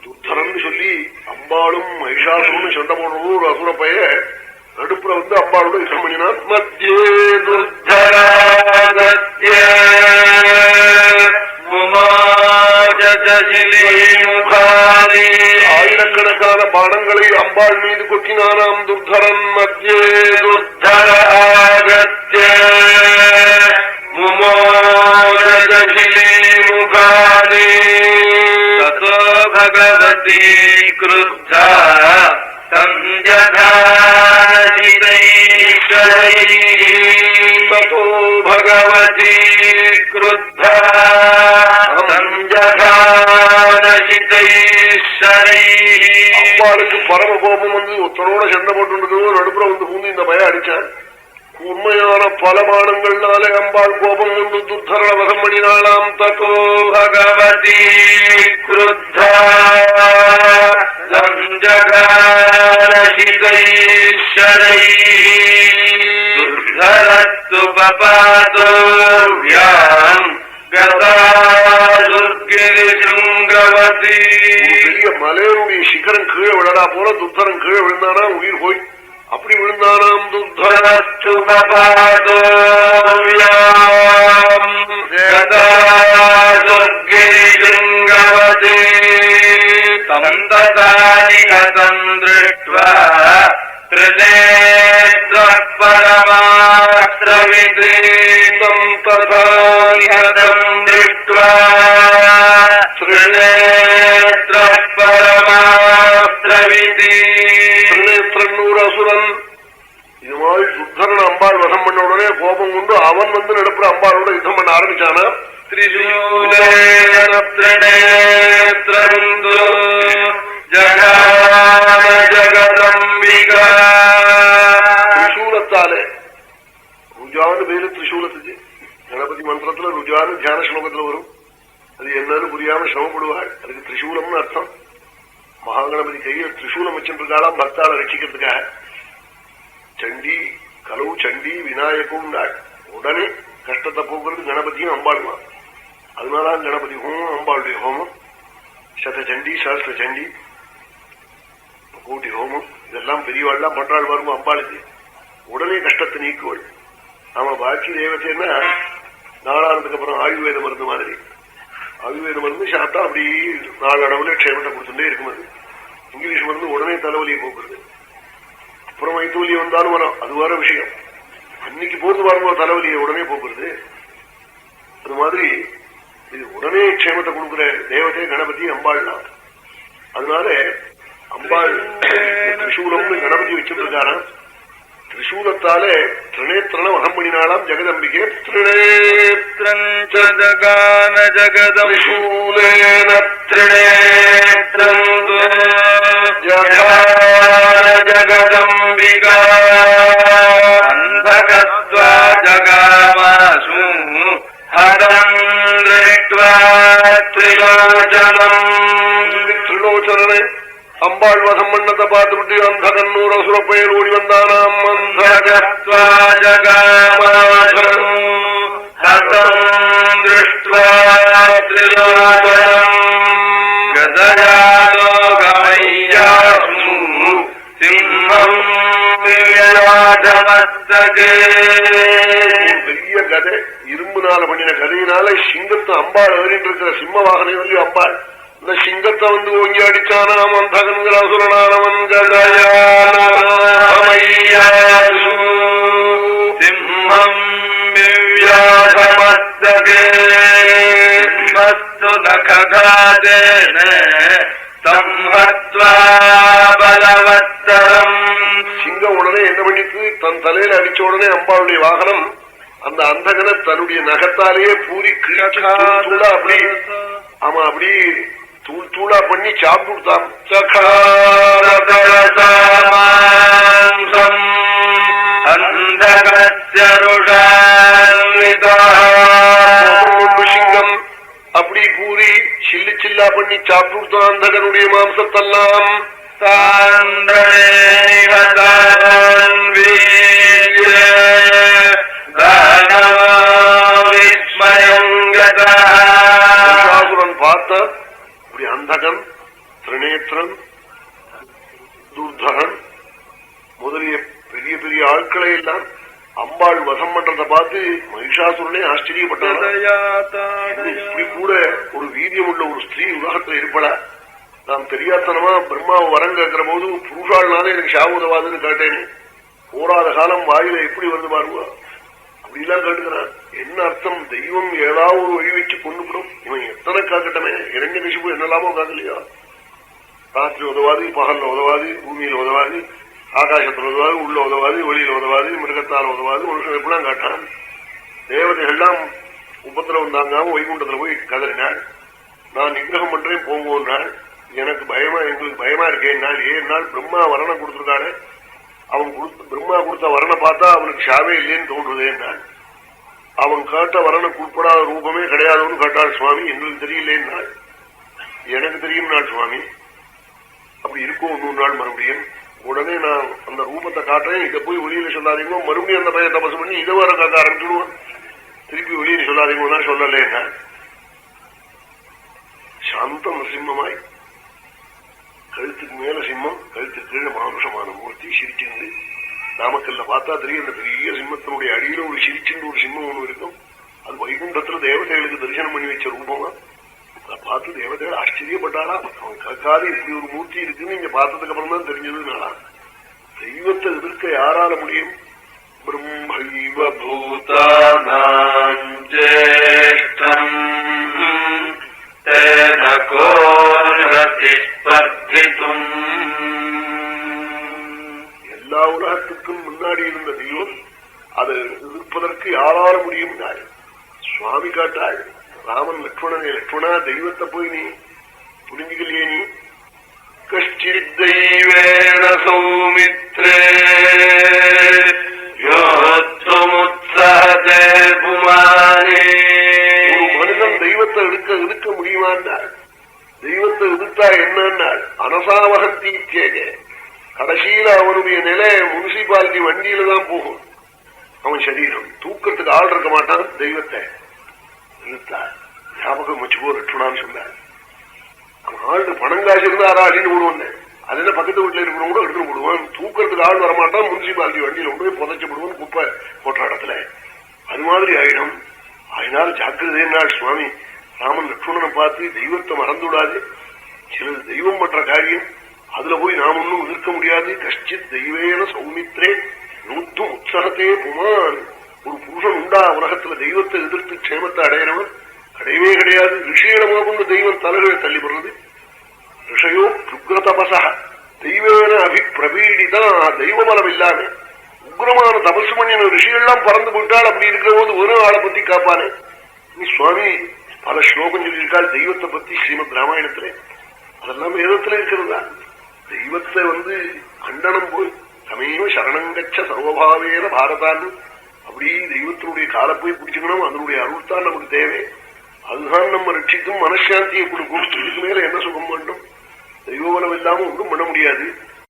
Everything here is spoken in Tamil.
துர்தரன்னு சொல்லி அம்பாளும் மகிஷாசுரனும் சண்டை போடுறது ஒரு அசுர பைய நடுப்புற வந்து அம்பாளோட யுத்தம் பண்ணினான். மத்தியே துர்தராகத்ய ஆயிரக்கணக்கான பானங்களை அம்பாள் மீது கொட்டினானாம் துர்தரன். மத்தியே துர்தராகத்ய ததோ பகவதி க்ருத்தா ததோ பகவதி க்ருத்தா அம்பாளுக்கு பரம கோபம் வந்து ஒத்தனோட சண்டை போட்டு நடுப்புற வந்து பூந்து இந்த பய அடிச்சான். உண்மையான பலமானங்கள்னாலே அம்பாள் கோபம் கொண்டு துர்தர வதம் பண்ணினாலாம். ததோ பகவதி க்ருத்தா துர்தரத்து பபாதோர்யாம் கதாதுர்கிருங்கவதி. பெரிய மலையனுடைய சிகரம் கீழே விழடா போல துர்தரன் கீழே விழுந்தானா உயிர் போய் அப்படி விழுந்தானாம். துர்தரத்து பபாதோர்யாம் கதாதுர்கிருங்கவதி தந்ததானி கதம் திருஷ்ட்வா த்ரிநேத்ரः பரமாஸ்த்ரவித்ரீதம் ததானி கதம் திருஷ்ட்வா த்ரிநேத்ரः பரமாஸ்த்ரவிதி. திரிநேத்ரன்னூர் அசுரன் இது மாதிரி துர்தரன் அம்பாள் வதம் பண்ண உடனே கோபம் கொண்டு அவன் வந்து நடுப்புற அம்பாளோட யுத்தம் பண்ண ஆரம்பிச்சானா. திரிசூலேனத்ரிநேத்ரந்து ஜகாம ஜகதம்பிகா. திரிசூலத்தாலே ருஜான்னு பேரு திரிசூலத்துக்கு கணபதி மந்திரத்துல ருஜான்னு தியான ஸ்லோகத்துல வரும். அது என்னன்னு புரியாம சிரமப்படுவாள். அதுக்கு திரிசூலம்னு அர்த்தம். மகாகணபதி கையில் திரிசூலம் வச்சுருக்காளாம் பக்தாளை ரட்சிக்கிறதுக்காக. சண்டி கலவு சண்டி விநாயகம் உடனே கஷ்டத்தை போக்குறது கணபதியும் அம்பாளுமா. அதனால கணபதி ஹோமம் அம்பாளுடைய ஹோமம் சதச்சண்டி சஹஸ்ர சண்டி கோட்டி ஹோமம் இதெல்லாம் பெரியவாள்லாம் பண்றாள் வருமா அம்பாளுக்கு. உடனே கஷ்டத்தை நீக்குவாள். நாம பாக்கி தேவத்தைன்னா நாளானதுக்கு அப்புறம் ஆயுர்வேத மருந்து மாதிரி ஆயுர்வேத மருந்து சாப்பிட்டா அப்படி நாளளவுல க்ஷேமத்தை கொடுத்துட்டே இருக்கும். அது இங்கிலீஷ் மருந்து உடனே தலைவலியை போக்குறது. அப்புறம் வைத்தூலி வந்தாலும் வரும், அது வேற விஷயம். அன்னைக்கு போது வரும்போது தலைவலியை உடனே போக்குறது. அது மாதிரி இது உடனே க்ஷேமத்தை கொடுக்குற தேவதை கணபதி அம்பாள் தான். அதனால அம்பாள் திரிசூலம்னு கணபதி வச்சிருக்காராம். திரிசூலத்தாலே திரிநேத்திரன வதம் பண்ணினாலாம் ஜெகதம்பிகே. திரிநேத்ரஞ்சகான ஜகதம்சூலேன திரிநேத்ரம் ஜகான ஜகதம்பிகா அந்தகத்வா ஜகாமாசு ஹரம் திருஷ்ட்வா திரிலோச்சனம். திரிலோச்சனே அம்பாள் வதம் பண்ணத்தை பார்த்துவிட்டு அந்தகன்னூர் அசுரப்பெயர் ஓடி வந்தானாம். அந்தகத்வா ஜகாமாசு ஹரம் திருஷ்ட்வா திரிலோச்சனம் கதயாலோகமய்யாசு சிம்மம் விவ்யாதமஸ்தகே. பெரிய கதை இரும்புனால பண்ணின கதையினால சிங்கத்தை அம்பாள் ஏறிட்டு இருக்கிற சிம்ம வாகனை வந்து அம்பாள் இந்த சிங்கத்தை வந்து ஓங்கி அடிச்சானாம். அந்தகன்கிற அசுரனானவன் கதயாலோகமய்யாசு சிம்மம் விவ்யாதமஸ்தகே மஸ்து நககாதேன சம்ஹத்வா பலவத்தரம். சிங்கம் உடனே என்ன பண்ணிட்டு தன் தலையில அடிச்ச உடனே அம்பாளுடைய வாகனம் அந்த அந்தகனை தன்னுடைய நகத்தாலேயே பூரி தூளா அப்படி ஆமா அப்படி தூள் தூளா பண்ணி சாப்பிட்டுட்டான். சிங்கம் அப்படி பூரி சில்லு சில்லா பண்ணி சாப்பிட்டுட்டான் அந்தகனுடைய மாம்சத்தெல்லாம். பார்த்தா இப்படி அந்தகன், திரிநேத்திரன், துர்தகன் முதலிய பெரிய பெரிய ஆட்களை எல்லாம் அம்பாள் வசம் பண்றத பார்த்து மகிஷாசுரனே ஆச்சரியப்பட்டான். இப்படி கூட ஒரு வீரியம் உள்ள ஒரு ஸ்திரீ உலகத்துல இருப்படா? நாம் தெரியாதனமா பிரம்மாவை வரம் கேட்கிற போது புருஷாள்னாலே எனக்கு சாவுதவாதுன்னு கேட்டேன்னு போராத காலம் வாயில எப்படி வந்து பாருவா? அப்படிலாம் கேட்டுக்கிறான். என்ன அர்த்தம்? தெய்வம் ஏதாவது ஒரு வழி வச்சு கொண்டுக்கிறோம். இவன் எத்தனை காக்கட்டமே, இரண்யகசிபு என்னெல்லாமோ காக்கலையா? ராத்திரி உதவாது, பகல்ல உதவாது, பூமியில உதவாது, ஆகாசத்துல உதவாது, உள்ள உதவாது, வெளியில உதவாது, மிருகத்தால் உதவாது, மனுஷன் எப்படிலாம் காட்டான். தேவதைகள்லாம் உபத்திரவம் தாங்காம வைகுண்டத்துல போய் கதறினாள். நான் நிகிரகம் பண்றேன் போங்கோன்றாள். எனக்கு பயமா, எங்களுக்கு பயமா இருக்கேன். ஏன்னால் பிரம்மா வரணை கொடுத்திருக்கானே, அவன் பிரம்மா கொடுத்த வரனை பார்த்தா அவனுக்கு ஷாவே இல்லைன்னு தோன்றுதேன்னாள். அவன் காட்ட வரனுக்கு உட்படாத ரூபமே கிடையாதுன்னு காட்டாள். சுவாமி எங்களுக்கு தெரியலேன்னாள். எனக்கு தெரியும் நாள் சுவாமி. அப்படி இருக்கும் 100 நாள் மறுபடியும். உடனே நான் அந்த ரூபத்தை காட்டுறேன், இதை போய் வெளியில சொல்லாதீங்க. மறுபடியும் அந்த பையன் தபசு பண்ணி இதை வர காக்க ஆரம்பிச்சுடுவான். திருப்பி வெளியில சொல்லாதீங்க தான் சொல்லலேன்னா சாந்த நரசிம்மமாய் கழுத்துக்கு மேல சிம்மம், கழுத்துக்கு கீழே மானுஷமான மூர்த்தி சிரிச்சுண்டு. நாமக்கல்ல பார்த்தா தெரியும், அந்த பெரிய சிம்மத்தினுடைய அடியில ஒரு சிரிச்சுண்டு ஒரு சிம்மம் ஒண்ணு இருக்கும். அது வைகுண்டத்துல தேவதைகளுக்கு தரிசனம் பண்ணி வச்ச ரூபமா. அதை பார்த்து தேவதைகள் ஆச்சரியப்பட்டாளா? அவன் கேட்காது இப்படி ஒரு மூர்த்தி இருக்குன்னு இங்க பார்த்ததுக்கு அப்புறம் தான் தெரிஞ்சதுனாலா? தெய்வத்தை எதிர்க்க யாரால முடியும்? பிரம்மைவ பூதானாம் ஜேஷ்டம் எல்லா உலகத்துக்கும் முன்னாடி இருந்த தெய்வம் அதை எதிர்ப்பதற்கு யாரால முடியும்? சுவாமி காட்டாள். ராமன் லட்சுமணனே, லட்சுமணா தெய்வத்தை போய் நீ புரிஞ்சுக்கலையே? நீ கஷ்டித் தெய்வேன சௌமித்ரே யோத்வமுத்ஸஹதே புமானே. ஒரு மனிதன் தெய்வத்தை எதிர்க்க முடியுமான்னாள். தெய்வத்தை எதிர்த்தா என்னன்னாள்? அனசாவகந்தி கேக. கடைசியில அவனுடைய நிலை முனிசிபாலிட்டி வண்டியில தான் போகும். அவன் சரீரம் தூக்கத்துக்கு ஆள் இருக்க மாட்டான். தெய்வத்தை இழுத்தார். ஞாபகம் வச்சுக்கோ லட்சுமணான்னு சொன்னார். அவன் ஆள் பணம் காசு இருந்தா அடின்னு விடுவான். அதுல பக்கத்து வீட்டுல இருக்கிறவங்க கூட எடுத்துட்டு விடுவான். தூக்கத்துக்கு ஆள் வரமாட்டான். முனிசிபாலிட்டி வண்டியில கொண்டு போய் புதைச்சப்படுவான் குப்பை போட்ட இடத்துல. அது மாதிரி ஆயிடும். அதனால ஜாக்கிரதையினாள் சுவாமி. ராமன் லட்சுமணனை பார்த்து தெய்வத்தை மறந்துவிடாது. சிலது தெய்வம் பண்ற காரியம், அதுல போய் நாம் ஒன்னும் எதிர்க்க முடியாது. கஷ்டித் தெய்வேன சௌமித்ரே நூத்தும் உற்சாகத்தே புமான். ஒரு புருஷன் உண்டா உலகத்துல தெய்வத்தை எதிர்த்து க்ஷேமத்தை அடையிறவன்? கிடையவே கிடையாது. ரிஷியிடமாக கொண்டு தெய்வம் தலைகளை தள்ளிப்படுறது. ரிஷயோ ருக்ரதபசா தெய்வேன அபிப்பிரபீடிதான். தெய்வபலம் இல்லாம உக்ரமான தபசு பண்ணின ரிஷிகள்லாம் பறந்து போயிட்டால். அப்படி இருக்கிற போது ஒரு ஆளை பத்தி காப்பானே. நீ சுவாமி பல ஸ்லோகம் சொல்லியிருக்காள் தெய்வத்தை பத்தி ஸ்ரீமத் ராமாயணத்திலே. அதெல்லாம் வேதத்துல இருக்கிறதா? தெய்வத்தை கண்டனம் போய் சமீப சரணங்கச்ச சர்வபாவேன பாரதான்னு அப்படி தெய்வத்தினுடைய காலை போய் பிடிச்சுக்கணும். அதனுடைய அருள்தான் நமக்கு தேவை. அதுதான் நம்ம ரட்சிக்கும், மனசாந்தியை கொடுக்கும். இதுக்கு மேல என்ன சுகம் வேண்டும்? தெய்வபலம் இல்லாம ஒன்றும் பண்ண முடியாது.